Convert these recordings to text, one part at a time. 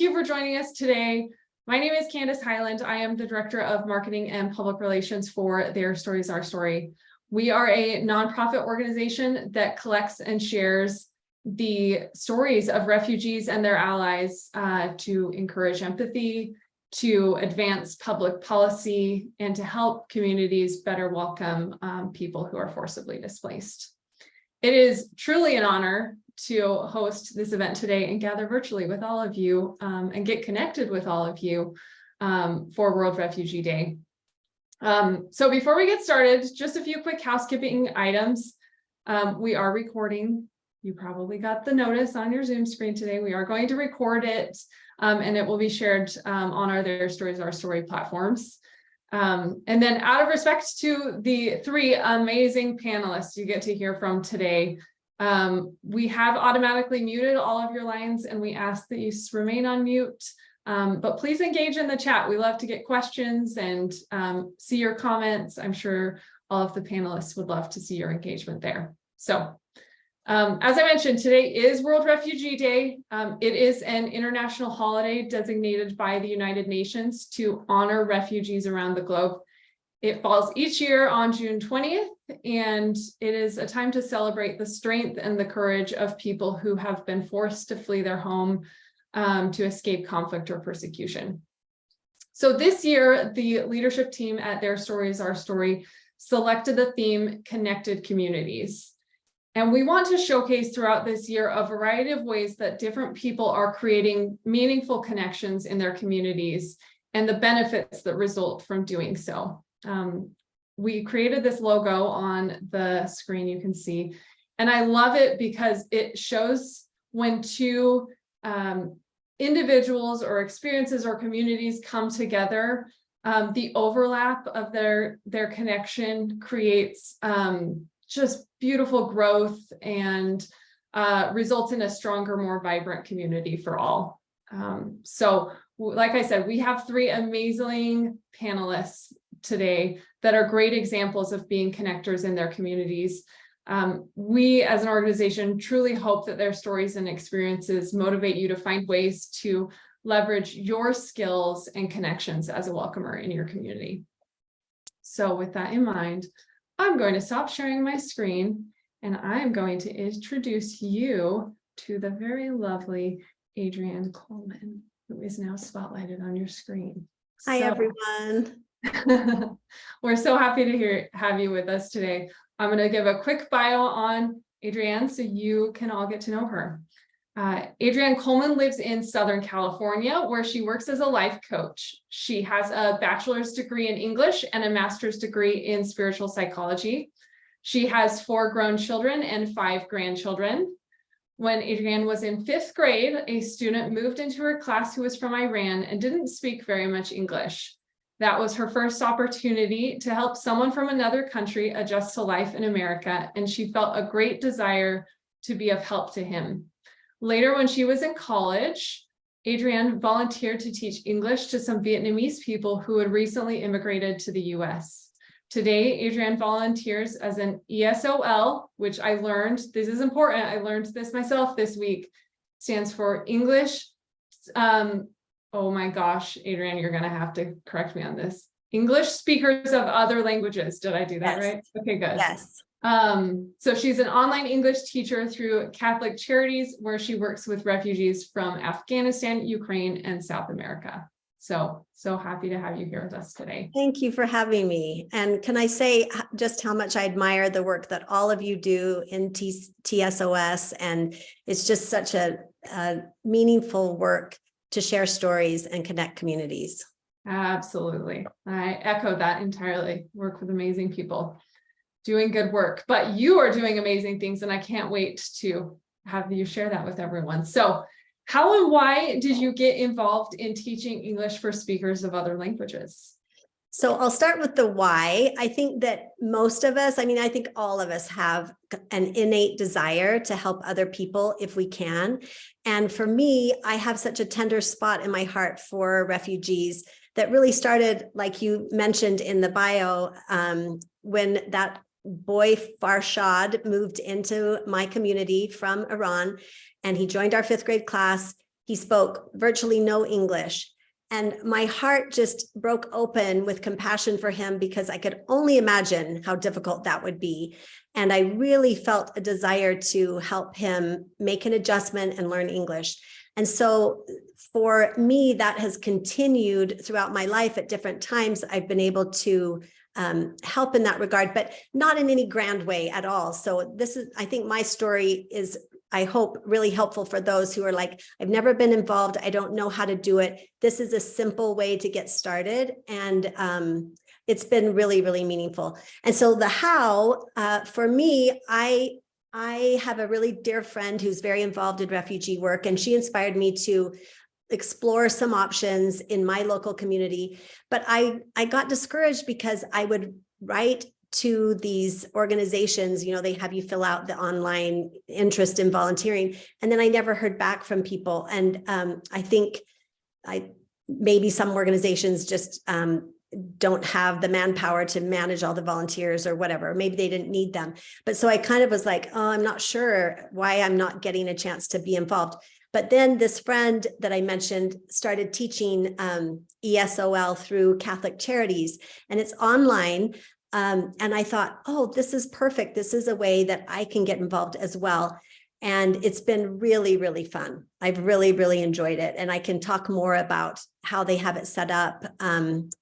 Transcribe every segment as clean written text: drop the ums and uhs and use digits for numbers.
you for joining us today. My name is Candace Highland. I am the Director of Marketing and Public Relations for Their Stories, Our Story. We are a nonprofit organization that collects and shares the stories of refugees and their allies to encourage empathy, to advance public policy, and to help communities better welcome people who are forcibly displaced. It is truly an honor to host this event today and gather virtually with all of you and get connected with all of you for World Refugee Day. So before we get started, just a few quick housekeeping items. We are recording. You probably got the notice on your Zoom screen today. We are going to record it and it will be shared on our Their Stories, Our Story platforms. And then out of respect to the three amazing panelists you get to hear from today, we have automatically muted all of your lines and we ask that you remain on mute, but please engage in the chat. We love to get questions and see your comments. I'm sure all of the panelists would love to see your engagement there. So as I mentioned, today is World Refugee Day. It is an international holiday designated by the United Nations to honor refugees around the globe. It falls each year on June 20th, and it is a time to celebrate the strength and the courage of people who have been forced to flee their home to escape conflict or persecution. So this year, the leadership team at Their Stories, Our Story selected the theme Connected Communities. And we want to showcase throughout this year a variety of ways that different people are creating meaningful connections in their communities and the benefits that result from doing so. We created this logo on the screen, you can see, and I love it because it shows when two individuals or experiences or communities come together, the overlap of their connection creates just beautiful growth and results in a stronger, more vibrant community for all. So like I said, we have three amazing panelists today that are great examples of being connectors in their communities. We as an organization truly hope that their stories and experiences motivate you to find ways to leverage your skills and connections as a welcomer in your community. So with that in mind, I'm going to stop sharing my screen and I'm going to introduce you to the very lovely Adrienne Coleman, who is now spotlighted on your screen. Hi, everyone. We're so happy to have you with us today. I'm going to give a quick bio on Adrienne so you can all get to know her. Adrienne Coleman lives in Southern California, where she works as a life coach. She has a bachelor's degree in English and a master's degree in spiritual psychology. She has 4 grown children and 5 grandchildren. When Adrienne was in 5th grade, a student moved into her class who was from Iran and didn't speak very much English. That was her first opportunity to help someone from another country adjust to life in America, and she felt a great desire to be of help to him. Later, when she was in college, Adrienne volunteered to teach English to some Vietnamese people who had recently immigrated to the US. Today, Adrienne volunteers as an ESOL, which I learned, this is important, I learned this myself this week, stands for English, oh my gosh, Adrienne, you're gonna have to correct me on this. English speakers of other languages. Did I do that right? Okay, good. Yes. So she's an online English teacher through Catholic Charities, where she works with refugees from Afghanistan, Ukraine, and South America. So happy to have you here with us today. Thank you for having me. And can I say just how much I admire the work that all of you do in TSOS, and it's just such a meaningful work to share stories and connect communities. Absolutely. I echo that entirely. Work with amazing people doing good work, but you are doing amazing things, and I can't wait to have you share that with everyone. So how and why did you get involved in teaching English for speakers of other languages? So I'll start with the why. I think that most of us, I think all of us have an innate desire to help other people if we can. And for me, I have such a tender spot in my heart for refugees that really started, like you mentioned in the bio, when that boy Farshad moved into my community from Iran, and he joined our 5th grade class. He spoke virtually no English. And my heart just broke open with compassion for him because I could only imagine how difficult that would be. And I really felt a desire to help him make an adjustment and learn English. And so for me, that has continued throughout my life. At different times, I've been able to help in that regard, but not in any grand way at all. So this is, I think my story is, I hope, really helpful for those who are like, I've never been involved. I don't know how to do it. This is a simple way to get started. And it's been really, really meaningful. And so the how, for me, I have a really dear friend who's very involved in refugee work, and she inspired me to explore some options in my local community. But I got discouraged because I would write to these organizations, you know, they have you fill out the online interest in volunteering, and then I never heard back from people. And I think maybe some organizations just don't have the manpower to manage all the volunteers or whatever. Maybe they didn't need them. But so I kind of was like, oh, I'm not sure why I'm not getting a chance to be involved. But then this friend that I mentioned started teaching ESOL through Catholic Charities, and it's online. And I thought, oh, this is perfect. This is a way that I can get involved as well. And it's been really, really fun. I've really, really enjoyed it. And I can talk more about how they have it set up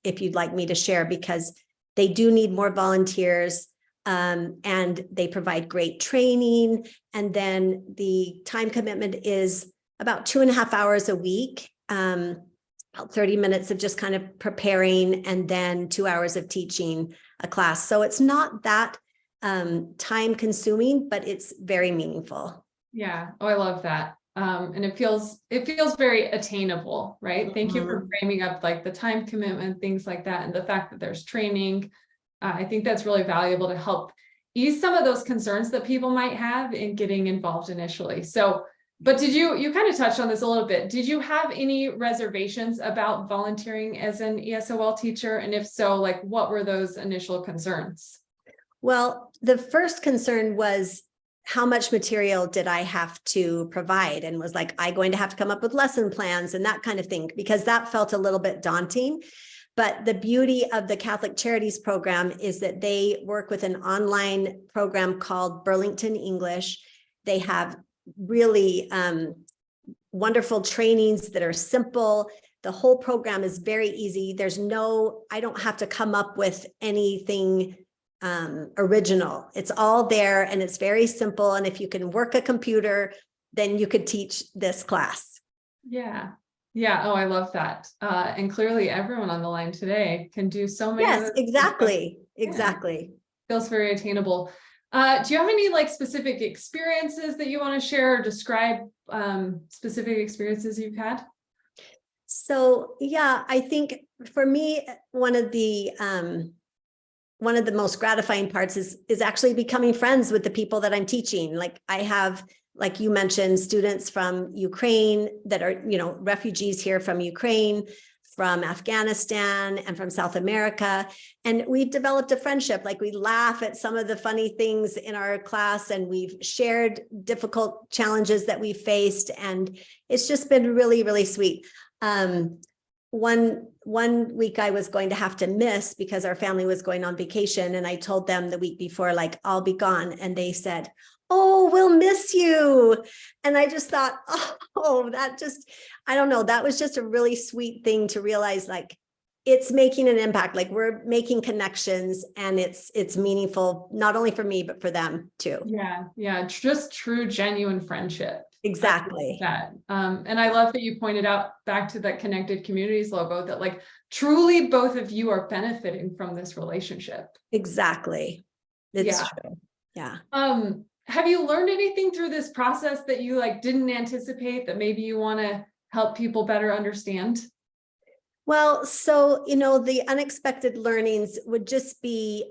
if you'd like me to share, because they do need more volunteers. And they provide great training. And then the time commitment is about 2.5 hours a week, about 30 minutes of just kind of preparing, and then 2 hours of teaching a class. So it's not that time consuming, but it's very meaningful. Yeah. Oh, I love that. And it feels very attainable, right? Thank you for framing up like the time commitment, things like that, and the fact that there's training. I think that's really valuable to help ease some of those concerns that people might have in getting involved initially. So, but you kind of touched on this a little bit. Did you have any reservations about volunteering as an ESOL teacher? And if so, like what were those initial concerns? Well, the first concern was, how much material did I have to provide? And was like, I going to have to come up with lesson plans and that kind of thing, because that felt a little bit daunting. But the beauty of the Catholic Charities program is that they work with an online program called Burlington English. They have really wonderful trainings that are simple. The whole program is very easy. I don't have to come up with anything original. It's all there and it's very simple. And if you can work a computer, then you could teach this class. Yeah. Yeah. Oh, I love that. And clearly everyone on the line today can do so many. Yes, exactly. Exactly. Feels very attainable. Do you have any like specific experiences that you want to share or describe specific experiences you've had? So, yeah, I think for me, one of the most gratifying parts is actually becoming friends with the people that I'm teaching. Like I have, like you mentioned, students from Ukraine that are, you know, refugees here from Ukraine, from Afghanistan, and from South America. And we've developed a friendship. Like we laugh at some of the funny things in our class, and we've shared difficult challenges that we've faced. And it's just been really, really sweet. One week I was going to have to miss because our family was going on vacation. And I told them the week before, like, I'll be gone. And they said, oh, we'll miss you. And I just thought, oh, I don't know. That was just a really sweet thing to realize, like, it's making an impact. Like we're making connections, and it's meaningful, not only for me, but for them too. Yeah. Yeah. Just true, genuine friendship. Exactly. That. And I love that you pointed out back to that Connected Communities logo that like truly both of you are benefiting from this relationship. Exactly. It's true. Yeah. Have you learned anything through this process that you like didn't anticipate that maybe you want to help people better understand? Well, so, you know, the unexpected learnings would just be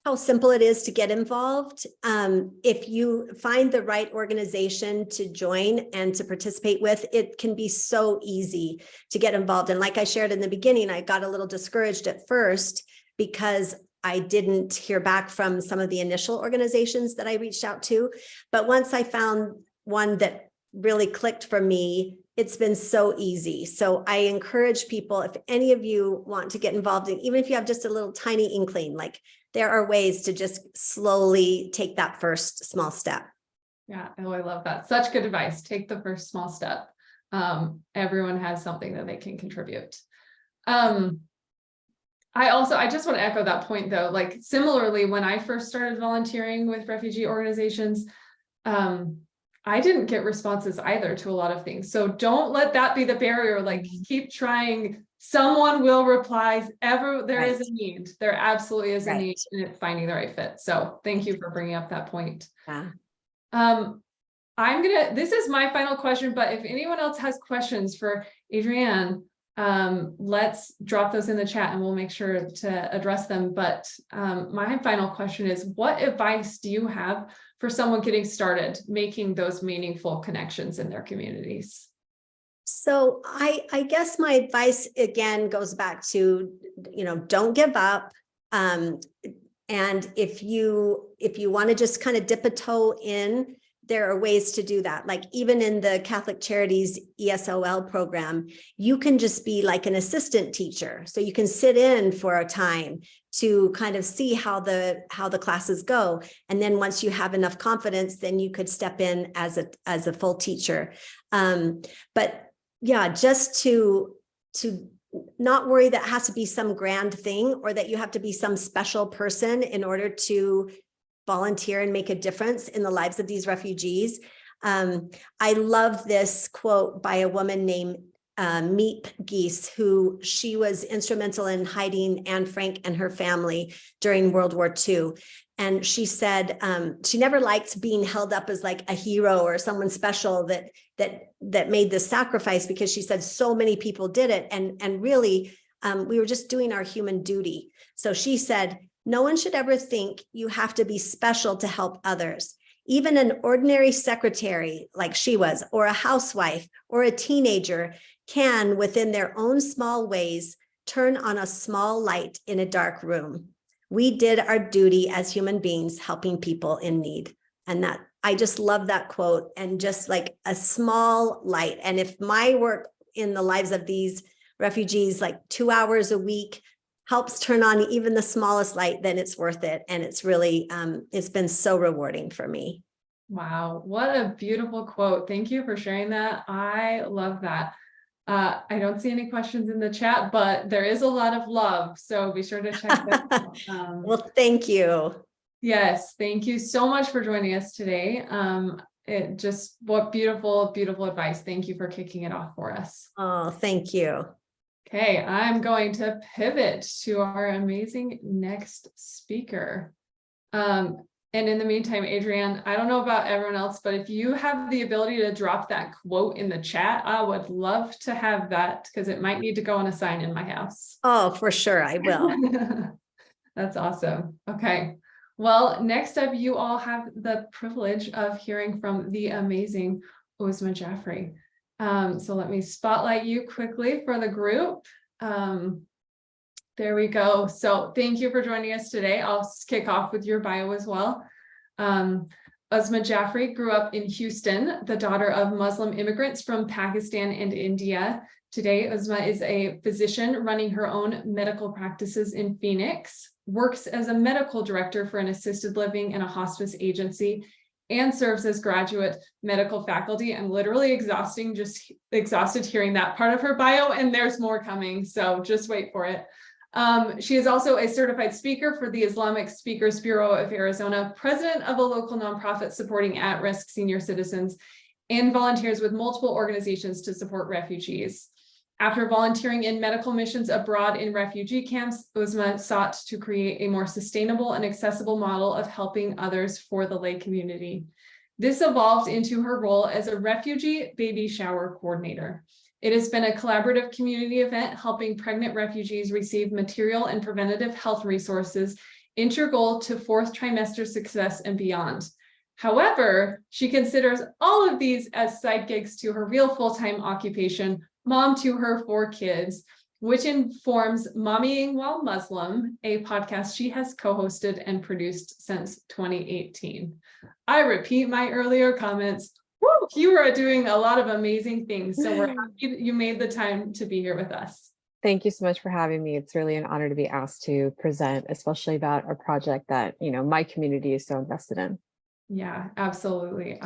how simple it is to get involved. If you find the right organization to join and to participate with, it can be so easy to get involved. And like I shared in the beginning, I got a little discouraged at first because I didn't hear back from some of the initial organizations that I reached out to. But once I found one that really clicked for me, it's been so easy. So I encourage people, if any of you want to get involved in, even if you have just a little tiny inkling, like there are ways to just slowly take that first small step. Yeah, oh, I love that. Such good advice. Take the first small step. Everyone has something that they can contribute. I just want to echo that point though, like similarly, when I first started volunteering with refugee organizations, I didn't get responses either to a lot of things. So don't let that be the barrier. Like keep trying. Someone will reply. There is a need. There absolutely is a need, and it's finding the right fit. So thank you for bringing up that point. Yeah. This is my final question, but if anyone else has questions for Adrienne, let's drop those in the chat and we'll make sure to address them. But my final question is, what advice do you have for someone getting started making those meaningful connections in their communities? So I guess my advice again goes back to, don't give up. And if you want to just kind of dip a toe in, there are ways to do that. Like even in the Catholic Charities ESOL program, you can just be like an assistant teacher. So you can sit in for a time to kind of see how the classes go. And then once you have enough confidence, then you could step in as a full teacher. But yeah, just to not worry that has to be some grand thing or that you have to be some special person in order to volunteer and make a difference in the lives of these refugees. I love this quote by a woman named Meep Geese, who she was instrumental in hiding Anne Frank and her family during World War II. And she said she never liked being held up as like a hero or someone special that made this sacrifice, because she said so many people did it. And really, we were just doing our human duty. So she said, no one should ever think you have to be special to help others. Even an ordinary secretary like she was, or a housewife, or a teenager can, within their own small ways, turn on a small light in a dark room. We did our duty as human beings, helping people in need. And that, I just love that quote, and just like a small light. And if my work in the lives of these refugees, like 2 hours a week, helps turn on even the smallest light, then it's worth it. And it's really, it's been so rewarding for me. Wow, what a beautiful quote. Thank you for sharing that. I love that. I don't see any questions in the chat, but there is a lot of love. So be sure to check that out. Well, thank you. Yes, thank you so much for joining us today. What beautiful, beautiful advice. Thank you for kicking it off for us. Oh, thank you. Okay, I'm going to pivot to our amazing next speaker. And in the meantime, Adrienne, I don't know about everyone else, but if you have the ability to drop that quote in the chat, I would love to have that, because it might need to go on a sign in my house. Oh, for sure, I will. That's awesome. Okay. Well, next up, you all have the privilege of hearing from the amazing Uzma Jaffrey. So let me spotlight you quickly for the group. There we go. So thank you for joining us today. I'll kick off with your bio as well. Uzma Jaffrey grew up in Houston, the daughter of Muslim immigrants from Pakistan and India. Today, Uzma is a physician running her own medical practices in Phoenix, works as a medical director for an assisted living and a hospice agency, and serves as graduate medical faculty. I'm literally exhausted hearing that part of her bio, and there's more coming, so just wait for it. She is also a certified speaker for the Islamic Speakers Bureau of Arizona, president of a local nonprofit supporting at-risk senior citizens, and volunteers with multiple organizations to support refugees. After volunteering in medical missions abroad in refugee camps, Uzma sought to create a more sustainable and accessible model of helping others for the lay community. This evolved into her role as a refugee baby shower coordinator. It has been a collaborative community event helping pregnant refugees receive material and preventative health resources, integral to fourth trimester success and beyond. However, she considers all of these as side gigs to her real full-time occupation, mom to her 4 kids, which informs Mommying While Muslim, a podcast she has co-hosted and produced since 2018. I repeat my earlier comments. Woo, you are doing a lot of amazing things. So we're happy that you made the time to be here with us. Thank you so much for having me. It's really an honor to be asked to present, especially about a project that, my community is so invested in. Yeah, absolutely.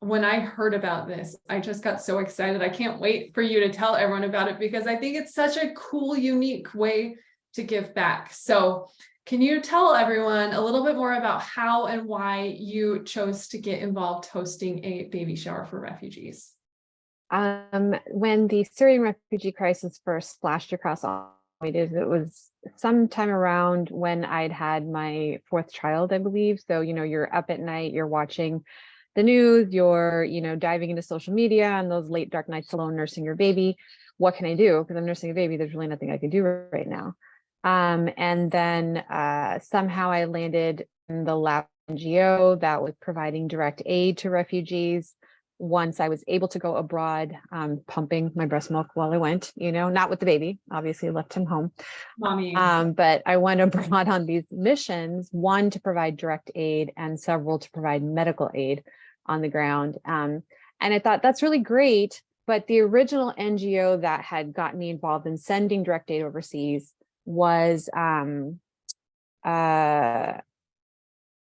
When I heard about this, I just got so excited. I can't wait for you to tell everyone about it because I think it's such a cool, unique way to give back. So can you tell everyone a little bit more about how and why you chose to get involved hosting a baby shower for refugees? When the Syrian refugee crisis first splashed across all media, it was sometime around when I'd had my fourth child, I believe. So, you're up at night, you're watching the news, you're, diving into social media and those late dark nights alone nursing your baby. What can I do? Because I'm nursing a baby, there's really nothing I can do right now. And then somehow I landed in the lab NGO that was providing direct aid to refugees. Once I was able to go abroad, pumping my breast milk while I went, not with the baby, obviously left him home. Mommy. But I went abroad on these missions, one to provide direct aid and several to provide medical aid on the ground. And I thought that's really great. But the original NGO that had gotten me involved in sending direct aid overseas was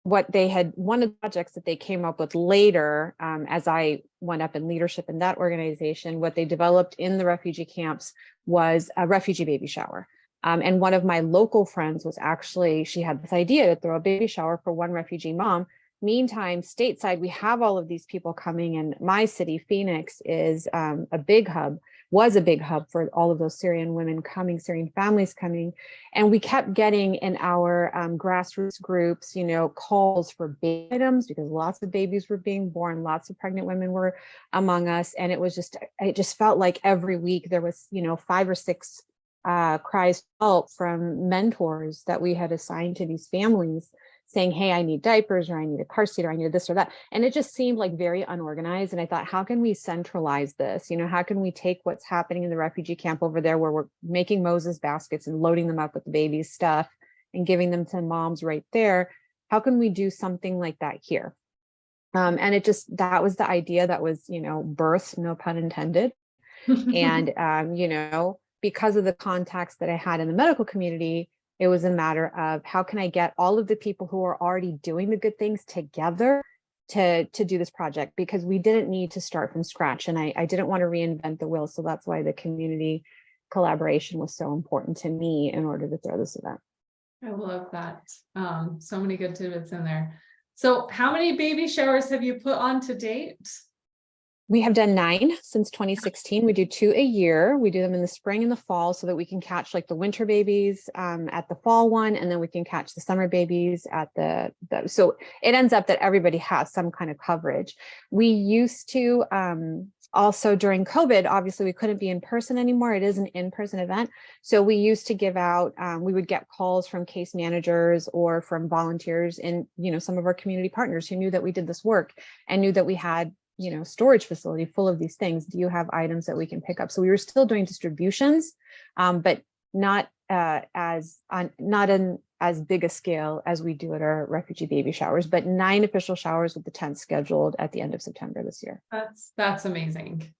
what they had, one of the projects that they came up with later, as I went up in leadership in that organization, what they developed in the refugee camps was a refugee baby shower. And one of my local friends was actually, she had this idea to throw a baby shower for one refugee mom. Meantime, stateside, we have all of these people coming, and my city, Phoenix, is was a big hub for all of those Syrian women coming, Syrian families coming. And we kept getting in our grassroots groups, calls for baby items because lots of babies were being born, lots of pregnant women were among us. And it just felt like every week there was, 5 or 6 cries for help from mentors that we had assigned to these families saying, hey, I need diapers, or I need a car seat, or I need this or that. And it just seemed like very unorganized. And I thought, how can we centralize this? How can we take what's happening in the refugee camp over there where we're making Moses baskets and loading them up with the baby's stuff and giving them to moms right there? How can we do something like that here? And that was the idea that was, birthed, no pun intended. And, because of the contacts that I had in the medical community, it was a matter of how can I get all of the people who are already doing the good things together to do this project, because we didn't need to start from scratch. And I didn't want to reinvent the wheel. So that's why the community collaboration was so important to me in order to throw this event. I love that. So many good tidbits in there. So how many baby showers have you put on to date? We have done 9 since 2016. We do 2 a year. We do them in the spring and the fall so that we can catch like the winter babies at the fall one, and then we can catch the summer babies at so it ends up that everybody has some kind of coverage. We used to also during COVID, obviously we couldn't be in person anymore. It is an in-person event. So we used to give out, we would get calls from case managers or from volunteers in, some of our community partners who knew that we did this work and knew that we had storage facility full of these things. Do you have items that we can pick up? So we were still doing distributions, but not in as big a scale as we do at our refugee baby showers, but 9 official showers with the 10th scheduled at the end of September this year. That's amazing.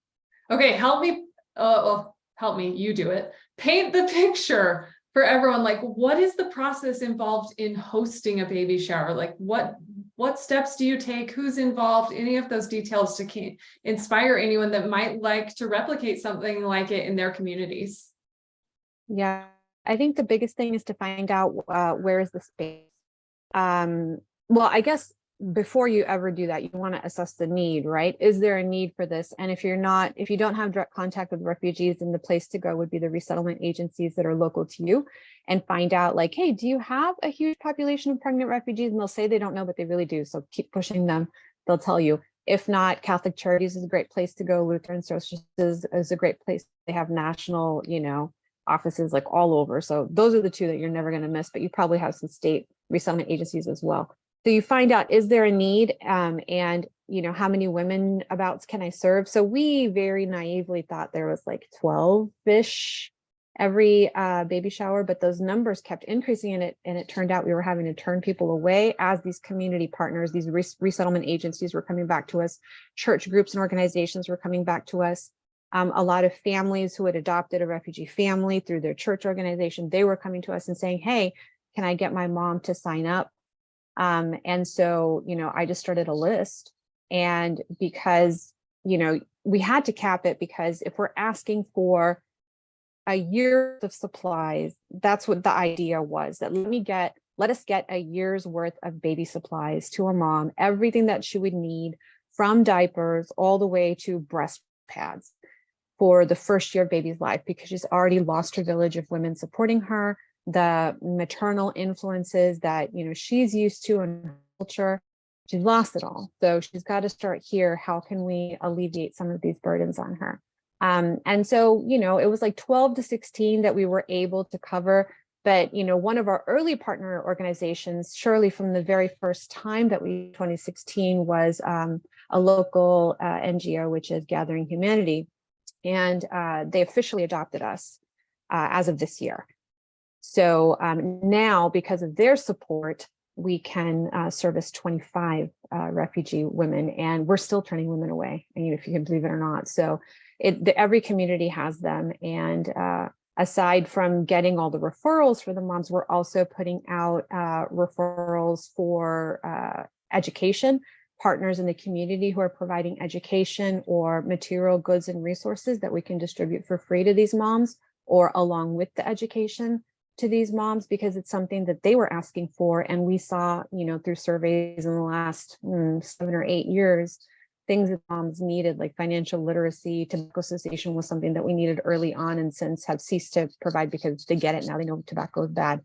Okay, help me. Help me. You do it. Paint the picture for everyone. Like, what is the process involved in hosting a baby shower? Like, what steps do you take? Who's involved? Any of those details to inspire anyone that might like to replicate something like it in their communities. Yeah, I think the biggest thing is to find out where is the space. Well, I guess before you ever do that, you want to assess the need, right? Is there a need for this? And if you don't have direct contact with refugees, then the place to go would be the resettlement agencies that are local to you, and find out like, hey, do you have a huge population of pregnant refugees? And they'll say they don't know, but they really do. So keep pushing them. They'll tell you. If not, Catholic Charities is a great place to go. Lutheran Services is a great place. They have national, offices like all over. So those are the 2 that you're never going to miss, but you probably have some state resettlement agencies as well. So you find out, is there a need? And, how many women abouts can I serve? So we very naively thought there was like 12-ish every baby shower, but those numbers kept increasing, and it turned out we were having to turn people away as these community partners, these resettlement agencies were coming back to us, church groups and organizations were coming back to us. A lot of families who had adopted a refugee family through their church organization, they were coming to us and saying, hey, can I get my mom to sign up? And so, I just started a list, and because, we had to cap it, because if we're asking for a year of supplies, that's what the idea was, that let us get a year's worth of baby supplies to a mom, everything that she would need, from diapers all the way to breast pads, for the first year of baby's life, because she's already lost her village of women supporting her, the maternal influences that she's used to in her culture. She's lost it all. So she's got to start here. How can we alleviate some of these burdens on her? And so, it was like 12 to 16 that we were able to cover. But, one of our early partner organizations, surely from the very first time that 2016, was a local NGO, which is Gathering Humanity. And they officially adopted us as of this year. So now, because of their support, we can service 25 refugee women, and we're still turning women away, if you can believe it or not. So every community has them. And aside from getting all the referrals for the moms, we're also putting out referrals for education, partners in the community who are providing education or material, goods, and resources that we can distribute for free to these moms, or along with the education to these moms, because it's something that they were asking for. And we saw, through surveys in the last 7 or 8 years, things that moms needed, like financial literacy, tobacco cessation was something that we needed early on, and since have ceased to provide because they get it now. They know tobacco is bad.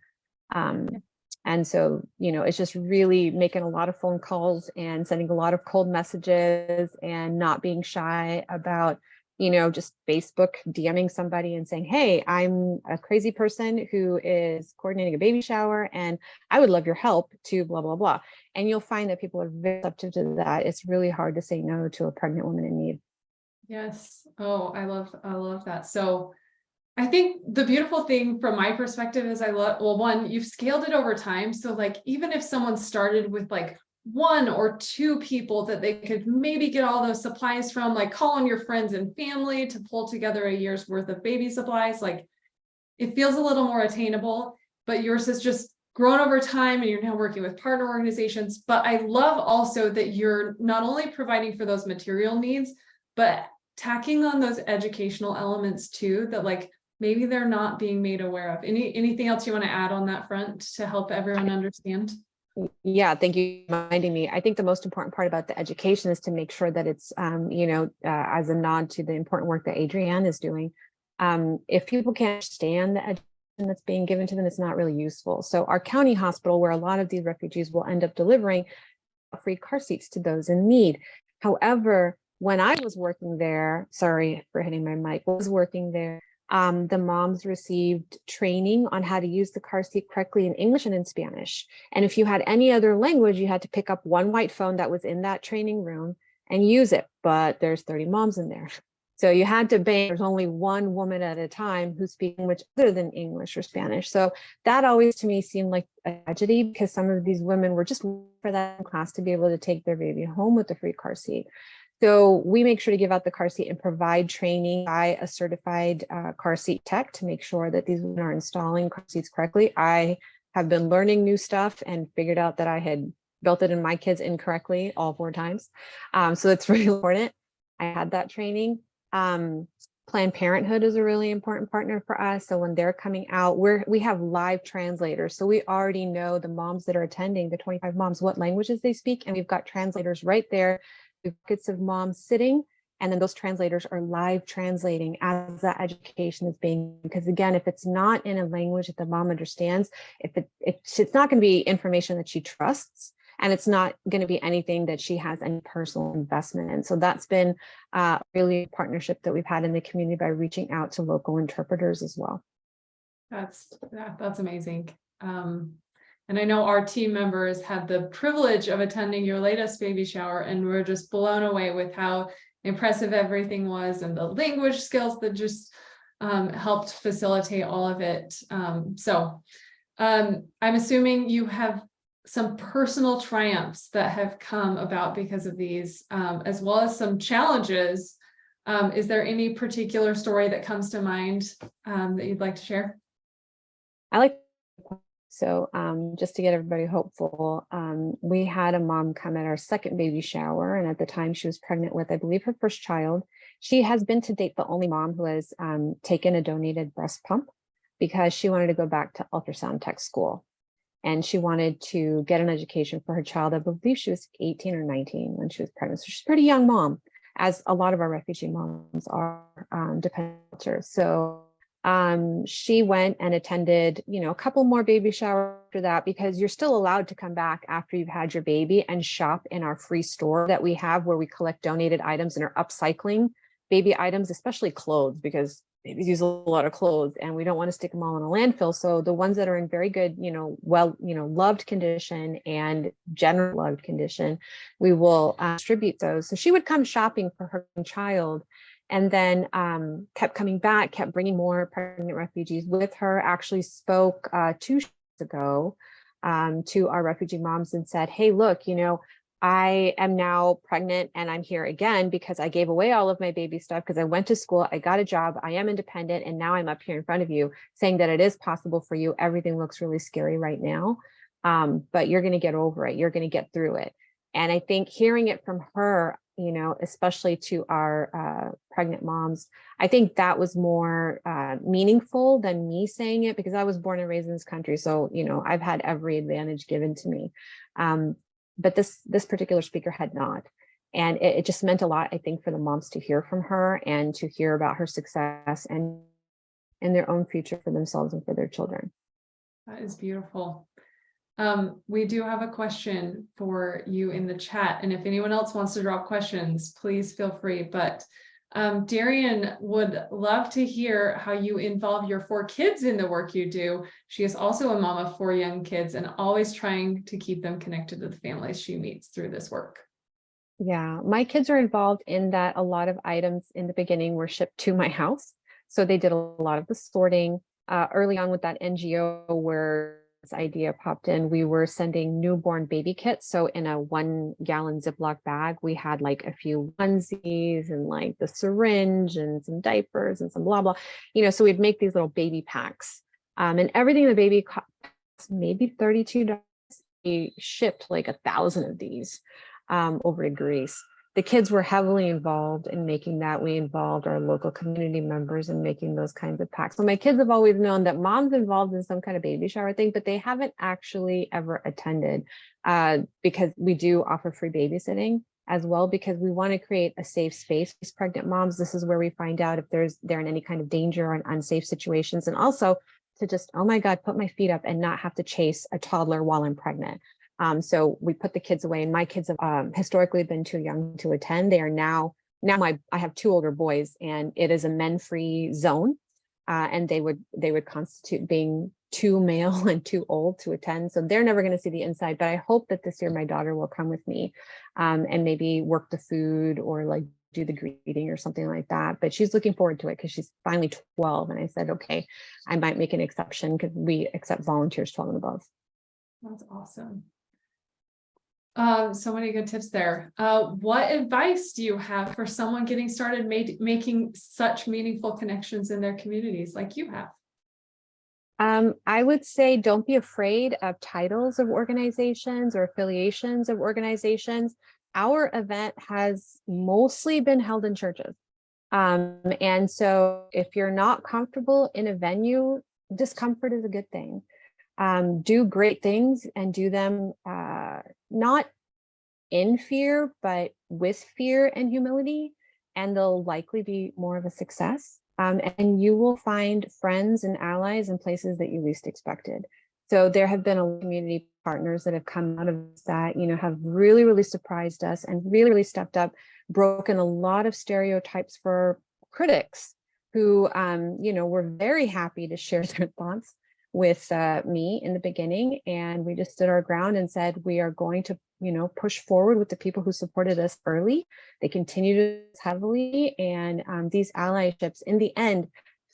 And so, it's just really making a lot of phone calls and sending a lot of cold messages, and not being shy about, just Facebook DMing somebody and saying, hey, I'm a crazy person who is coordinating a baby shower, and I would love your help to blah, blah, blah. And you'll find that people are very receptive to that. It's really hard to say no to a pregnant woman in need. Yes. Oh, I love that. So I think the beautiful thing from my perspective is one, you've scaled it over time. So like, even if someone started with like 1 or 2 people that they could maybe get all those supplies from, like call on your friends and family to pull together a year's worth of baby supplies, like it feels a little more attainable. But yours has just grown over time, and you're now working with partner organizations. But I love also that you're not only providing for those material needs, but tacking on those educational elements too, that like maybe they're not being made aware of. Anything else you want to add on that front to help everyone understand? Yeah, thank you for reminding me. I think the most important part about the education is to make sure that it's, as a nod to the important work that Adrienne is doing. If people can't understand the education that's being given to them, it's not really useful. So our county hospital, where a lot of these refugees will end up delivering, free car seats to those in need. However, when I was working there, sorry for hitting my mic, was working there, the moms received training on how to use the car seat correctly in English and in Spanish. And if you had any other language, you had to pick up one white phone that was in that training room and use it. But there's 30 moms in there. So you had to there's only one woman at a time who's speaking which other than English or Spanish. So that always to me seemed like a tragedy, because some of these women were just for that class to be able to take their baby home with the free car seat. So we make sure to give out the car seat and provide training by a certified car seat tech to make sure that these women are installing car seats correctly. I have been learning new stuff and figured out that I had built it in my kids incorrectly all 4 times. So it's really important. I had that training. Planned Parenthood is a really important partner for us. So when they're coming out, we have live translators. So we already know the moms that are attending, the 25 moms, what languages they speak. And we've got translators right there. Buckets of moms sitting, and then those translators are live translating as that education is being, because again, if it's not in a language that the mom understands, it's not going to be information that she trusts, and it's not going to be anything that she has any personal investment in. So that's been really a partnership that we've had in the community by reaching out to local interpreters as well. That's amazing. And I know our team members had the privilege of attending your latest baby shower, and we're just blown away with how impressive everything was, and the language skills that just helped facilitate all of it. I'm assuming you have some personal triumphs that have come about because of these, as well as some challenges. Is there any particular story that comes to mind that you'd like to share? I like, so just to get everybody hopeful, we had a mom come at our second baby shower, and at the time she was pregnant with, I believe, her first child. She has been to date the only mom who has taken a donated breast pump because she wanted to go back to ultrasound tech school. And she wanted to get an education for her child. I believe she was 18 or 19 when she was pregnant. So she's a pretty young mom, as a lot of our refugee moms are, dependent. So she went and attended, a couple more baby showers after that, because you're still allowed to come back after you've had your baby and shop in our free store that we have, where we collect donated items and are upcycling baby items, especially clothes, because babies use a lot of clothes and we don't want to stick them all in a landfill. So the ones that are in very good, loved condition and general loved condition, we will distribute those. So she would come shopping for her child, and then kept coming back, kept bringing more pregnant refugees with her. Actually spoke 2 years ago to our refugee moms and said, hey, look, I am now pregnant and I'm here again because I gave away all of my baby stuff because I went to school, I got a job, I am independent, and now I'm up here in front of you saying that it is possible for you. Everything looks really scary right now, but you're going to get over it. You're going to get through it. And I think hearing it from her, especially to our pregnant moms, I think that was more meaningful than me saying it, because I was born and raised in this country. So, I've had every advantage given to me. But this particular speaker had not. And it just meant a lot, I think, for the moms to hear from her and to hear about her success and their own future for themselves and for their children. That is beautiful. We do have a question for you in the chat, and if anyone else wants to drop questions, please feel free. But Darian would love to hear how you involve your 4 kids in the work you do. She is also a mom of 4 young kids and always trying to keep them connected to the families she meets through this work. Yeah, my kids are involved in that. A lot of items in the beginning were shipped to my house. So they did a lot of the sorting. Early on with that NGO where this idea popped in, we were sending newborn baby kits. So in a 1-gallon Ziploc bag, we had like a few onesies and like the syringe and some diapers and some blah, blah, so we'd make these little baby packs. And everything the baby cost maybe $32. We shipped like 1,000 of these over to Greece. The kids were heavily involved in making that. We involved our local community members in making those kinds of packs. So my kids have always known that mom's involved in some kind of baby shower thing, but they haven't actually ever attended because we do offer free babysitting as well, because we want to create a safe space for these pregnant moms. This is where we find out if they're in any kind of danger or in unsafe situations, and also to just, oh my God, put my feet up and not have to chase a toddler while I'm pregnant. So we put the kids away, and my kids have historically been too young to attend. They are now I have 2 older boys, and it is a men-free zone. And they would constitute being too male and too old to attend. So they're never going to see the inside, but I hope that this year my daughter will come with me and maybe work the food or like do the greeting or something like that. But she's looking forward to it because she's finally 12. And I said, okay, I might make an exception because we accept volunteers 12 and above. That's awesome. So many good tips there. What advice do you have for someone getting started making such meaningful connections in their communities like you have? I would say don't be afraid of titles of organizations or affiliations of organizations. Our event has mostly been held in churches. And so if you're not comfortable in a venue, discomfort is a good thing. Do great things and do them not in fear, but with fear and humility, and they'll likely be more of a success. And you will find friends and allies in places that you least expected. So there have been a community partners that have come out of that, have really, really surprised us and really, really stepped up, broken a lot of stereotypes for critics who, were very happy to share their thoughts with me in the beginning. And we just stood our ground and said, we are going to, push forward with the people who supported us early. They continue to heavily. And these allyships in the end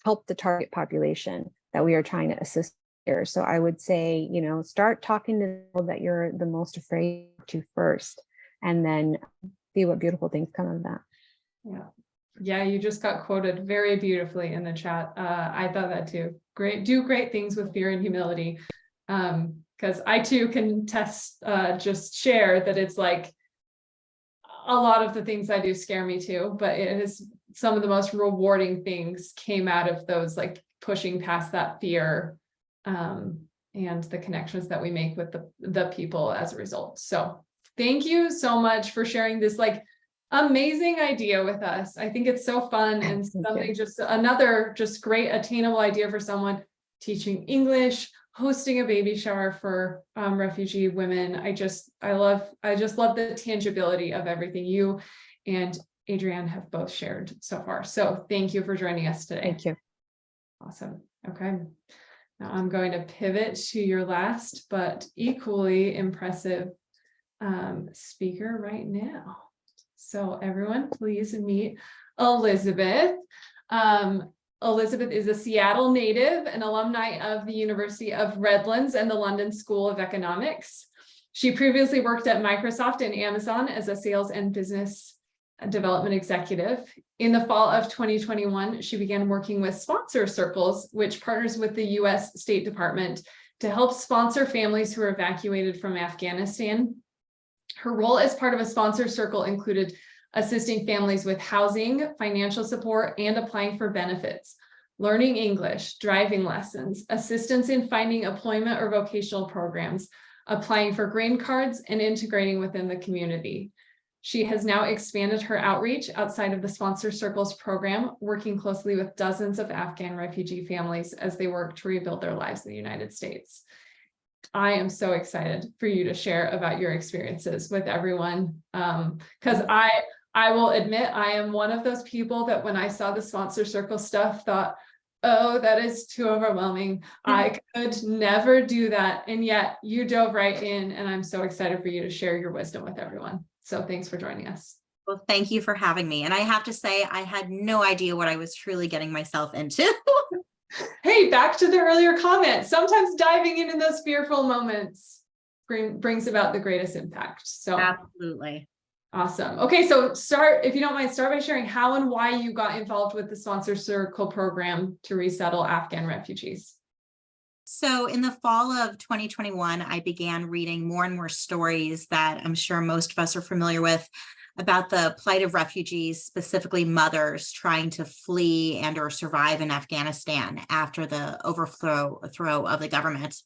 help the target population that we are trying to assist here. So I would say, start talking to the people that you're the most afraid to first, and then see what beautiful things come of that. Yeah. Yeah, you just got quoted very beautifully in the chat. I thought that too. Do great things with fear and humility. Because I too can just share that it's like a lot of the things I do scare me too, but it is some of the most rewarding things came out of those, like pushing past that fear, and the connections that we make with the people as a result. So thank you so much for sharing this like amazing idea with us. I think it's so fun and something just another just great attainable idea for someone teaching English, hosting a baby shower for refugee women. I just love the tangibility of everything you and Adrienne have both shared so far. So thank you for joining us today. Thank you. Awesome. Okay. Now I'm going to pivot to your last but equally impressive speaker right now. So everyone, please meet Elizabeth. Elizabeth is a Seattle native and alumni of the University of Redlands and the London School of Economics. She previously worked at Microsoft and Amazon as a sales and business development executive. In the fall of 2021, she began working with Sponsor Circles, which partners with the US State Department to help sponsor families who are evacuated from Afghanistan. Her role as part of a sponsor circle included assisting families with housing, financial support, and applying for benefits, learning English, driving lessons, assistance in finding employment or vocational programs, applying for green cards, and integrating within the community. She has now expanded her outreach outside of the Sponsor Circles program, working closely with dozens of Afghan refugee families as they work to rebuild their lives in the United States. I am so excited for you to share about your experiences with everyone. Because I will admit, I am one of those people that when I saw the Sponsor Circle stuff thought, oh, that is too overwhelming. I could never do that. And yet you dove right in, and I'm so excited for you to share your wisdom with everyone. So thanks for joining us. Well, thank you for having me. And I have to say, I had no idea what I was truly getting myself into. Hey, back to the earlier comment. Sometimes diving in those fearful moments brings about the greatest impact. So absolutely. Awesome. Okay, so if you don't mind, start by sharing how and why you got involved with the Sponsor Circle program to resettle Afghan refugees. So in the fall of 2021, I began reading more and more stories that I'm sure most of us are familiar with about the plight of refugees, specifically mothers trying to flee and or survive in Afghanistan after the overthrow of the government.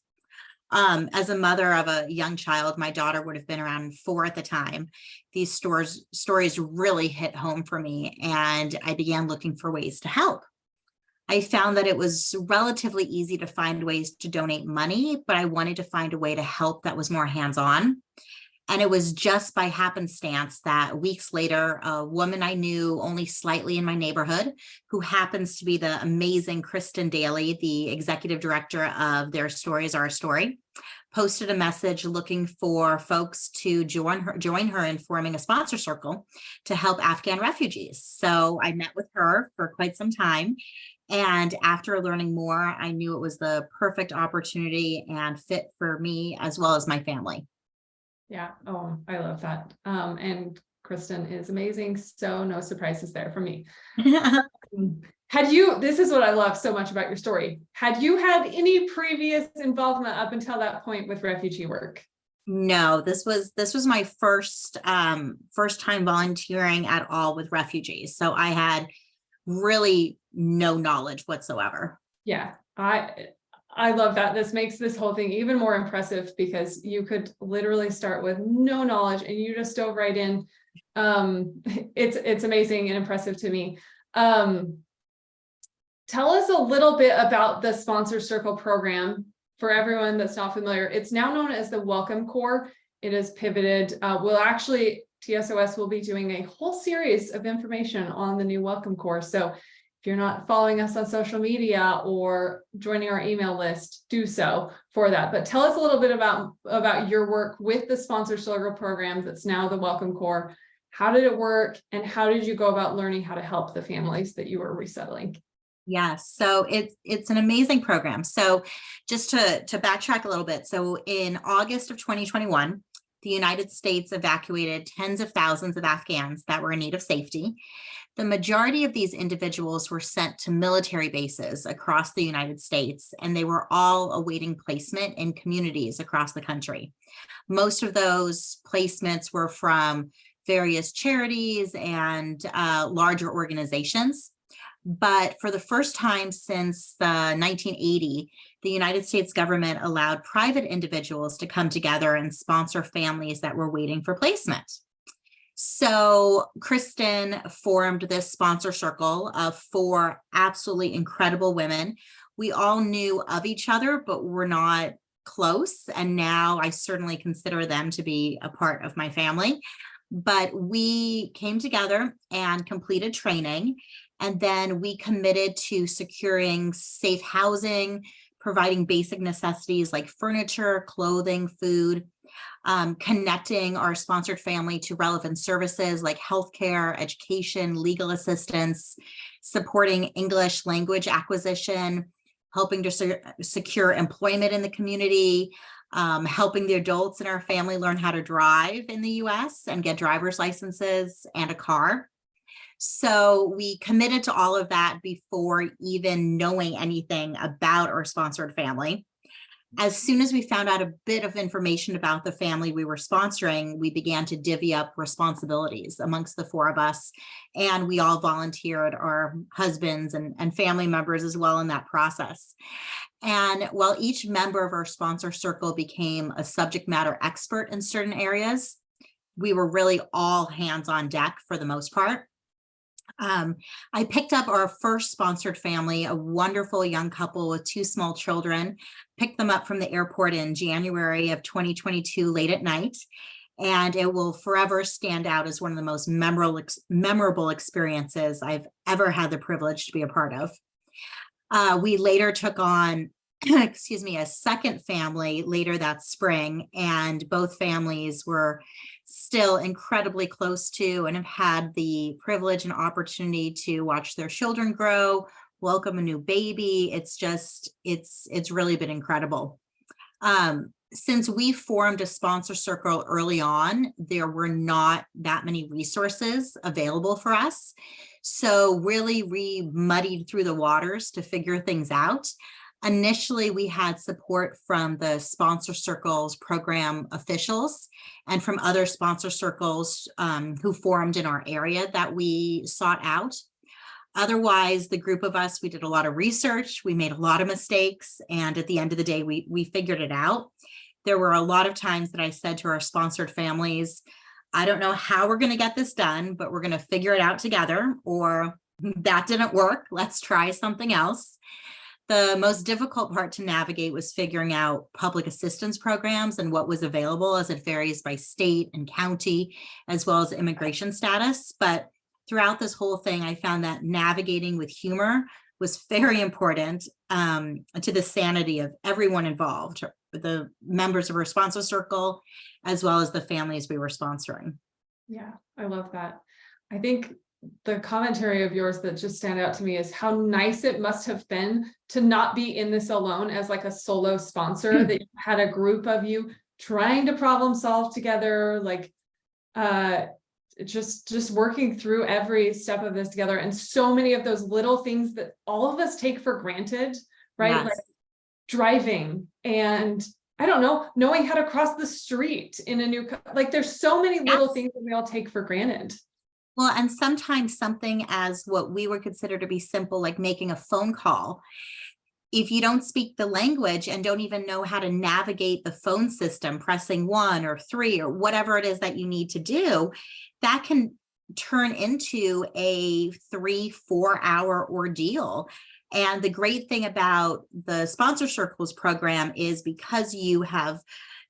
As a mother of a young child, my daughter would have been around 4 at the time. These stories really hit home for me, and I began looking for ways to help. I found that it was relatively easy to find ways to donate money, but I wanted to find a way to help that was more hands-on. And it was just by happenstance that weeks later, a woman I knew only slightly in my neighborhood, who happens to be the amazing Kristen Daly, the executive director of Their Stories Our Story, posted a message looking for folks to join her in forming a sponsor circle to help Afghan refugees. So I met with her for quite some time. And after learning more, I knew it was the perfect opportunity and fit for me as well as my family. Yeah. Oh, I love that. And Kristen is amazing. So no surprises there for me. This is what I love so much about your story. Had you had any previous involvement up until that point with refugee work? No, this was my first time volunteering at all with refugees. So I had really no knowledge whatsoever. Yeah, I love that. This makes this whole thing even more impressive because you could literally start with no knowledge and you just dove right in. It's amazing and impressive to me. Tell us a little bit about the Sponsor Circle program for everyone that's not familiar. It's now known as the Welcome Corps. It is pivoted. TSOS will be doing a whole series of information on the new Welcome Corps. So if you're not following us on social media or joining our email list, do so for that. But tell us a little bit about your work with the Sponsor Circle program that's now the Welcome Corps. How did it work? And how did you go about learning how to help the families that you were resettling? Yes, so it's an amazing program. So just to backtrack a little bit, so in August of 2021, the United States evacuated tens of thousands of Afghans that were in need of safety. The majority of these individuals were sent to military bases across the United States, and they were all awaiting placement in communities across the country. Most of those placements were from various charities and larger organizations. But for the first time since the 1980, the United States government allowed private individuals to come together and sponsor families that were waiting for placement. So Kristen formed this sponsor circle of 4 absolutely incredible women. We all knew of each other, but we're not close. And now I certainly consider them to be a part of my family. But we came together and completed training. And then we committed to securing safe housing, providing basic necessities like furniture, clothing, food, connecting our sponsored family to relevant services like healthcare, education, legal assistance, supporting English language acquisition, helping to secure employment in the community, helping the adults in our family learn how to drive in the US and get driver's licenses and a car. So we committed to all of that before even knowing anything about our sponsored family. As soon as we found out a bit of information about the family we were sponsoring, we began to divvy up responsibilities amongst the 4 of us. And we all volunteered our husbands and family members as well in that process. And while each member of our sponsor circle became a subject matter expert in certain areas, we were really all hands on deck for the most part. I picked up our first sponsored family, a wonderful young couple with 2 small children, picked them up from the airport in January of 2022 late at night. And it will forever stand out as one of the most memorable experiences I've ever had the privilege to be a part of. We later took on, excuse me, a second family later that spring, and both families were still incredibly close to and have had the privilege and opportunity to watch their children grow, welcome a new baby. It's really been incredible. Since we formed a sponsor circle early on, there were not that many resources available for us. So really we muddied through the waters to figure things out. Initially, we had support from the sponsor circles program officials and from other sponsor circles who formed in our area that we sought out. Otherwise, the group of us, we did a lot of research, we made a lot of mistakes, and at the end of the day, we figured it out. There were a lot of times that I said to our sponsored families, I don't know how we're going to get this done, but we're going to figure it out together, or that didn't work, let's try something else. The most difficult part to navigate was figuring out public assistance programs and what was available, as it varies by state and county, as well as immigration status. But throughout this whole thing, I found that navigating with humor was very important to the sanity of everyone involved, the members of our sponsor circle, as well as the families we were sponsoring. Yeah, I love that. I think the commentary of yours that just stand out to me is how nice it must have been to not be in this alone as like a solo sponsor, that you had a group of you trying to problem solve together, like just working through every step of this together. And so many of those little things that all of us take for granted, right? Yes. Like driving and I don't know, knowing how to cross the street in a new, like there's so many little Yes. things that we all take for granted. Well, and sometimes something as what we would consider to be simple, like making a phone call, if you don't speak the language and don't even know how to navigate the phone system, pressing 1 or 3 or whatever it is that you need to do, that can turn into a 3-4 hour ordeal. And the great thing about the sponsor circles program is because you have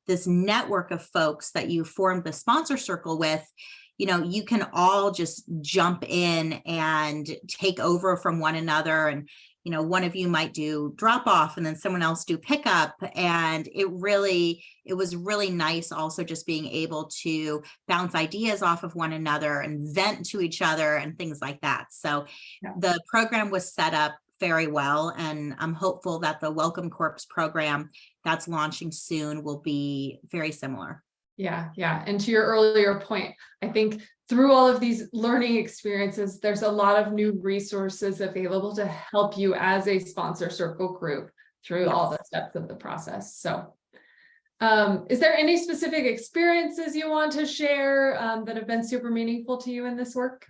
this network of folks that you formed the sponsor circle with, you know, you can all just jump in and take over from one another. And, you know, one of you might do drop off and then someone else do pickup. And it was really nice also just being able to bounce ideas off of one another and vent to each other and things like that. So Yeah. the program was set up very well. And I'm hopeful that the Welcome Corps program that's launching soon will be very similar. Yeah, yeah. And to your earlier point, I think through all of these learning experiences, there's a lot of new resources available to help you as a sponsor circle group through all the steps of the process. So is there any specific experiences you want to share that have been super meaningful to you in this work?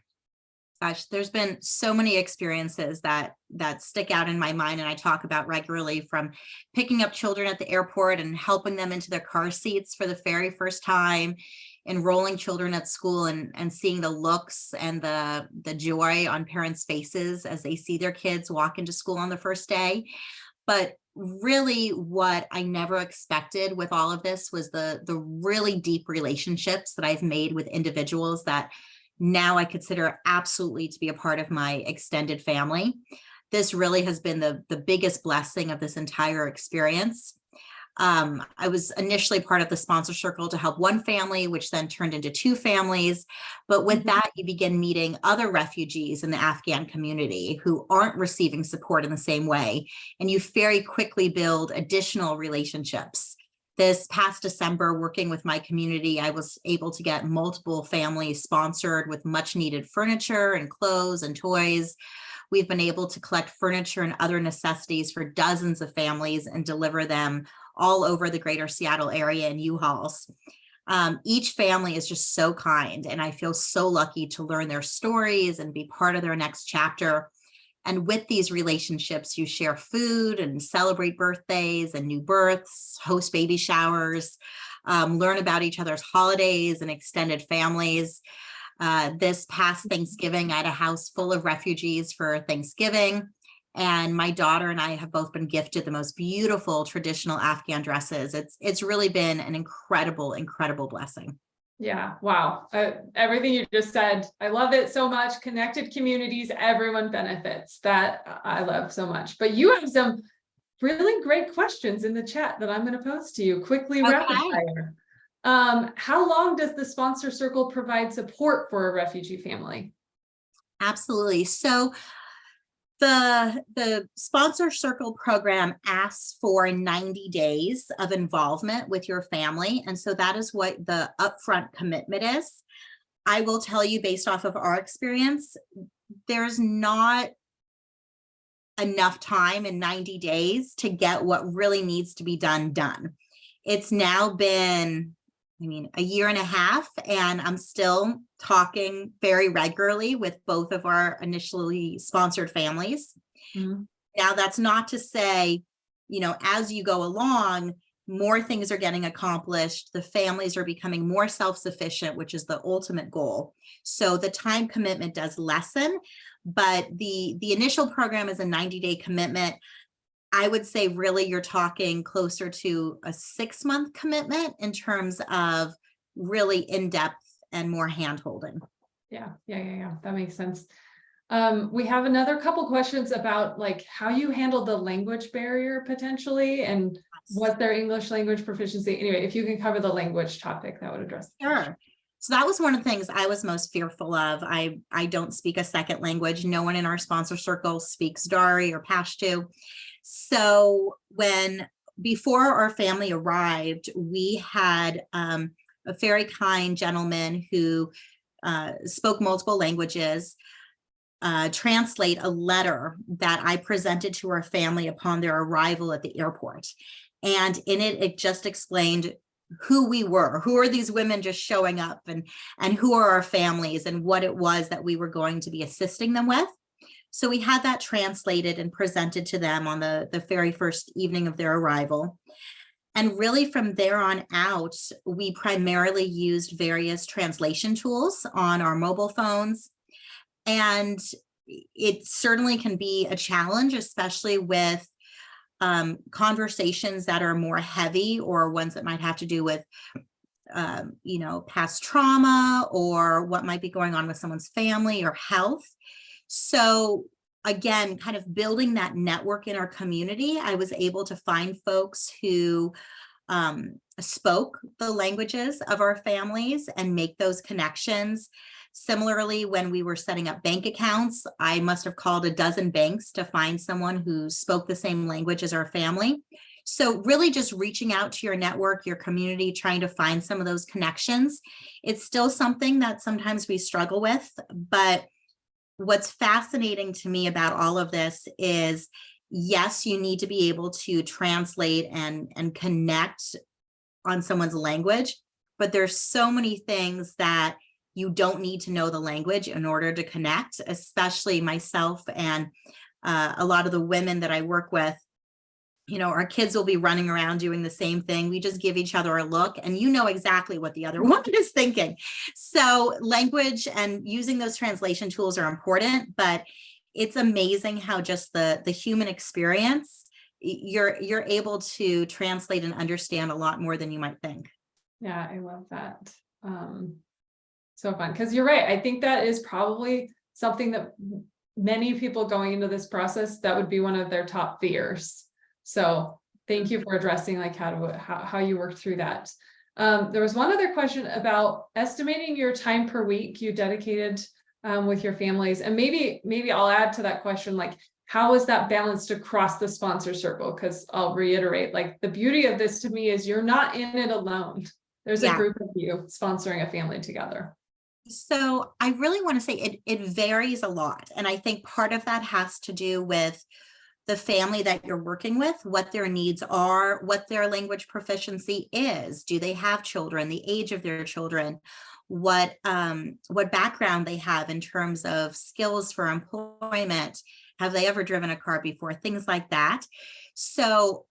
Gosh, there's been so many experiences that stick out in my mind and I talk about regularly, from picking up children at the airport and helping them into their car seats for the very first time, enrolling children at school and seeing the looks and the joy on parents' faces as they see their kids walk into school on the first day. But really what I never expected with all of this was the really deep relationships that I've made with individuals that now I consider absolutely to be a part of my extended family. This really has been the biggest blessing of this entire experience. I was initially part of the sponsor circle to help one family, which then turned into 2 families. But with that, you begin meeting other refugees in the Afghan community who aren't receiving support in the same way. And you very quickly build additional relationships. This past December, working with my community, I was able to get multiple families sponsored with much needed furniture and clothes and toys. We've been able to collect furniture and other necessities for dozens of families and deliver them all over the greater Seattle area in U-Hauls. Each family is just so kind, and I feel so lucky to learn their stories and be part of their next chapter. And with these relationships, you share food and celebrate birthdays and new births, host baby showers, learn about each other's holidays and extended families. This past Thanksgiving, I had a house full of refugees for Thanksgiving. And my daughter and I have both been gifted the most beautiful traditional Afghan dresses. It's really been an incredible, incredible blessing. Yeah, wow. Everything you just said, I love it so much. Connected communities, everyone benefits. That I love so much. But you have some really great questions in the chat that I'm going to pose to you quickly. Okay. Rapid fire. How long does the sponsor circle provide support for a refugee family? Absolutely. So the sponsor circle program asks for 90 days of involvement with your family. And so that is what the upfront commitment is. I will tell you, based off of our experience, there's not enough time in 90 days to get what really needs to be done. It's now been, a year and a half, and I'm still talking very regularly with both of our initially sponsored families. Mm-hmm. Now, that's not to say, as you go along, more things are getting accomplished. The families are becoming more self-sufficient, which is the ultimate goal. So the time commitment does lessen, but the initial program is a 90-day commitment. I would say really you're talking closer to a 6-month commitment in terms of really in-depth and more hand-holding. Yeah. That makes sense. We have another couple questions about how you handle the language barrier potentially, and was there English language proficiency? Anyway, if you can cover the language topic, that would address the question. Sure. So that was one of the things I was most fearful of. I don't speak a second language. No one in our sponsor circle speaks Dari or Pashto. So before our family arrived, we had a very kind gentleman who spoke multiple languages translate a letter that I presented to our family upon their arrival at the airport. And in it just explained who we were, who are these women just showing up, and who are our families, and what it was that we were going to be assisting them with. So we had that translated and presented to them on the very first evening of their arrival. And really from there on out, we primarily used various translation tools on our mobile phones. And it certainly can be a challenge, especially with conversations that are more heavy, or ones that might have to do with past trauma, or what might be going on with someone's family or health. So again, kind of building that network in our community, I was able to find folks who spoke the languages of our families and make those connections. Similarly, when we were setting up bank accounts, I must have called a dozen banks to find someone who spoke the same language as our family. So really just reaching out to your network, your community, trying to find some of those connections. It's still something that sometimes we struggle with, but what's fascinating to me about all of this is, yes, you need to be able to translate and connect on someone's language, but there's so many things that you don't need to know the language in order to connect, especially myself and a lot of the women that I work with. You know, our kids will be running around doing the same thing. We just give each other a look and you know exactly what the other one is thinking. So language and using those translation tools are important, but it's amazing how just the human experience, you're able to translate and understand a lot more than you might think. Yeah, I love that. So fun, because you're right. I think that is probably something that many people going into this process, that would be one of their top fears. So thank you for addressing like how you worked through that. There was one other question about estimating your time per week you dedicated with your families. And maybe I'll add to that question, like, how is that balanced across the sponsor circle? Because I'll reiterate, like, the beauty of this to me is you're not in it alone. There's a group of you sponsoring a family together. So I really want to say it varies a lot. And I think part of that has to do with the family that you're working with, what their needs are, what their language proficiency is. Do they have children, the age of their children, what background they have in terms of skills for employment, have they ever driven a car before, things like that. So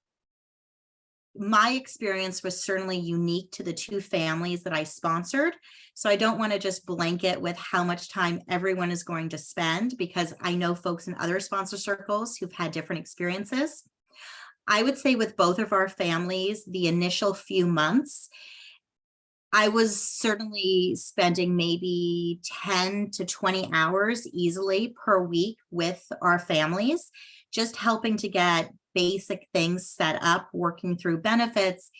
my experience was certainly unique to the two families that I sponsored. So I don't want to just blanket with how much time everyone is going to spend, because I know folks in other sponsor circles who've had different experiences. I would say with both of our families, the initial few months, I was certainly spending maybe 10 to 20 hours easily per week with our families, just helping to get basic things set up, working through benefits.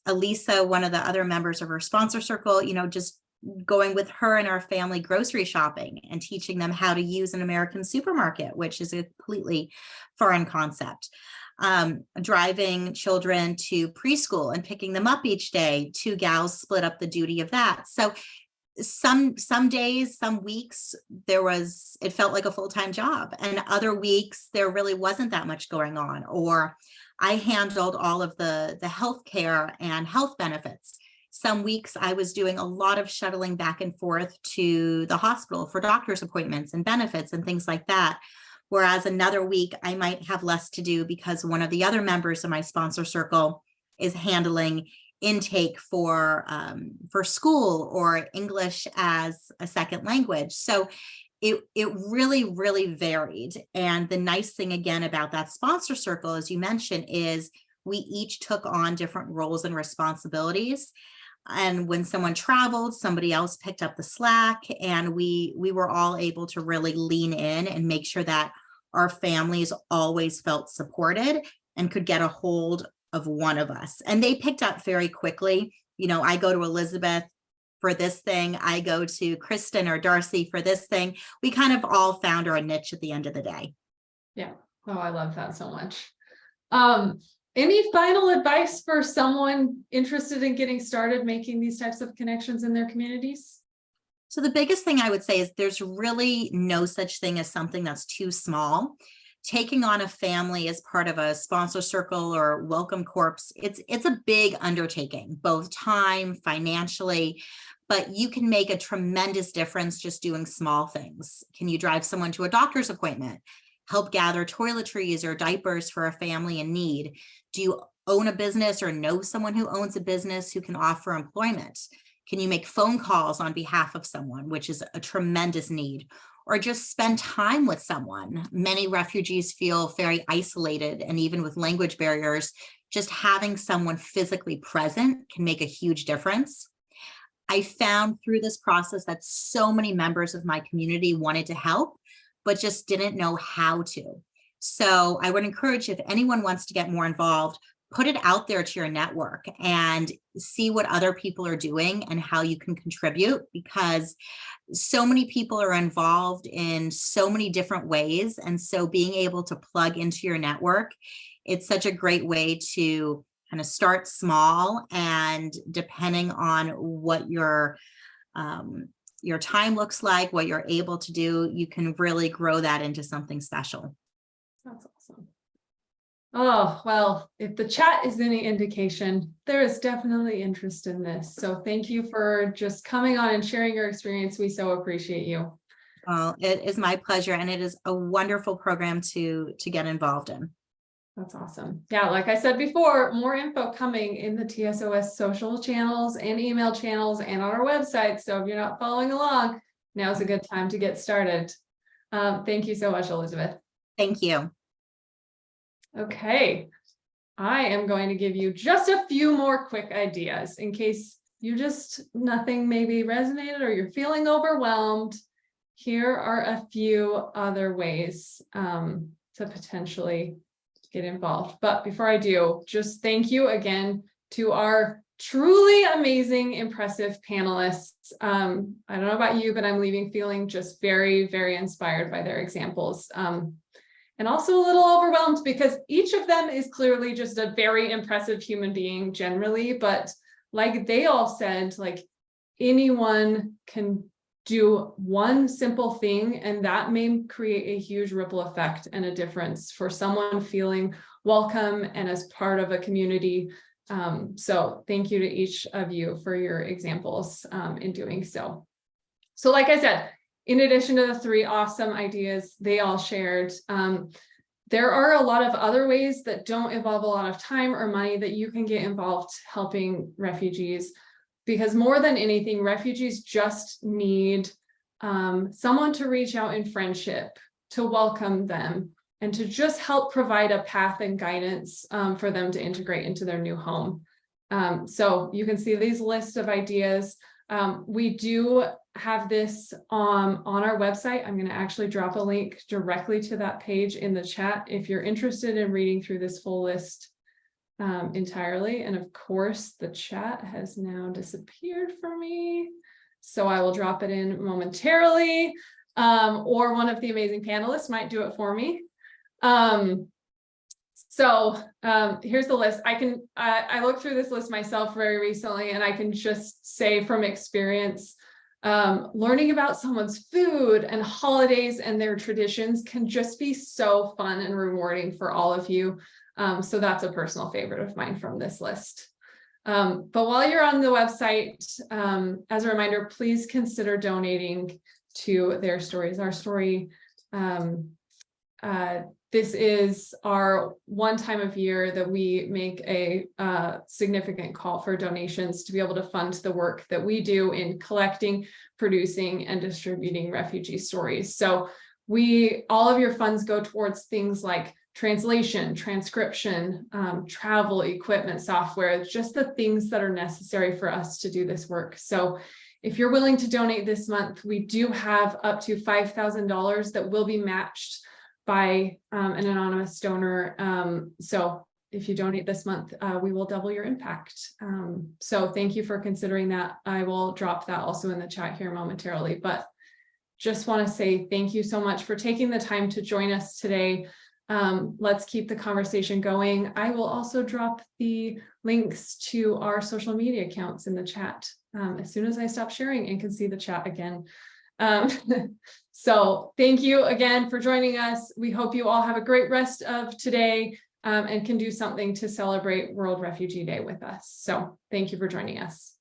Elisa, one of the other members of her sponsor circle, you know, just going with her and our family grocery shopping and teaching them how to use an American supermarket, which is a completely foreign concept. Driving children to preschool and picking them up each day. Two gals split up the duty of that. So some days, some weeks, it felt like a full-time job, and other weeks there really wasn't that much going on, or I handled all of the healthcare and health benefits. Some weeks I was doing a lot of shuttling back and forth to the hospital for doctor's appointments and benefits and things like that. Whereas another week I might have less to do because one of the other members of my sponsor circle is handling intake for school or English as a second language. So it really, really varied. And the nice thing again about that sponsor circle, as you mentioned, is we each took on different roles and responsibilities. And when someone traveled, somebody else picked up the slack, and we were all able to really lean in and make sure that our families always felt supported and could get a hold of one of us. And they picked up very quickly. You know, I go to Elizabeth for this thing. I go to Kristen or Darcy for this thing. We kind of all found our niche at the end of the day. Yeah. Oh, I love that so much. Any final advice for someone interested in getting started making these types of connections in their communities? So the biggest thing I would say is there's really no such thing as something that's too small. Taking on a family as part of a sponsor circle or welcome corps, it's a big undertaking, both time, financially, but you can make a tremendous difference just doing small things. Can you drive someone to a doctor's appointment? Help gather toiletries or diapers for a family in need? Do you own a business or know someone who owns a business who can offer employment? Can you make phone calls on behalf of someone, which is a tremendous need? Or just spend time with someone. Many refugees feel very isolated, and even with language barriers, just having someone physically present can make a huge difference. I found through this process that so many members of my community wanted to help, but just didn't know how to. So I would encourage, if anyone wants to get more involved, put it out there to your network and see what other people are doing and how you can contribute, because so many people are involved in so many different ways. And so being able to plug into your network, it's such a great way to kind of start small, and depending on what your time looks like, what you're able to do, you can really grow that into something special. That's awesome. Oh, well, if the chat is any indication, there is definitely interest in this. So thank you for just coming on and sharing your experience. We so appreciate you. Well, it is my pleasure, and it is a wonderful program to get involved in. That's awesome. Yeah, like I said before, more info coming in the TSOS social channels and email channels and on our website. So if you're not following along, now's a good time to get started. Thank you so much, Elizabeth. Thank you. Okay, I am going to give you just a few more quick ideas in case nothing maybe resonated or you're feeling overwhelmed. Here are a few other ways to potentially get involved. But before I do, just thank you again to our truly amazing, impressive panelists. I don't know about you, but I'm leaving feeling just very, very inspired by their examples. And also a little overwhelmed because each of them is clearly just a very impressive human being generally, but like they all said, like anyone can do one simple thing and that may create a huge ripple effect and a difference for someone feeling welcome and as part of a community. So thank you to each of you for your examples in doing so. So like I said, in addition to the 3 awesome ideas they all shared, there are a lot of other ways that don't involve a lot of time or money that you can get involved helping refugees, because more than anything, refugees just need someone to reach out in friendship, to welcome them, and to just help provide a path and guidance for them to integrate into their new home. So you can see these lists of ideas. We do have this on our website. I'm going to actually drop a link directly to that page in the chat if you're interested in reading through this full list entirely. And of course, the chat has now disappeared for me, so I will drop it in momentarily, or one of the amazing panelists might do it for me. So here's the list. I looked through this list myself very recently, and I can just say from experience, learning about someone's food and holidays and their traditions can just be so fun and rewarding for all of you. So that's a personal favorite of mine from this list. But while you're on the website, as a reminder, please consider donating to Their Stories, Our Story. This is our one time of year that we make a significant call for donations to be able to fund the work that we do in collecting, producing, and distributing refugee stories. So all of your funds go towards things like translation, transcription, travel, equipment, software, just the things that are necessary for us to do this work. So if you're willing to donate this month, we do have up to $5,000 that will be matched by an anonymous donor. So if you donate this month, we will double your impact. So thank you for considering that. I will drop that also in the chat here momentarily, but just want to say thank you so much for taking the time to join us today. Let's keep the conversation going. I will also drop the links to our social media accounts in the chat as soon as I stop sharing and can see the chat again. So thank you again for joining us. We hope you all have a great rest of today and can do something to celebrate World Refugee Day with us. So thank you for joining us.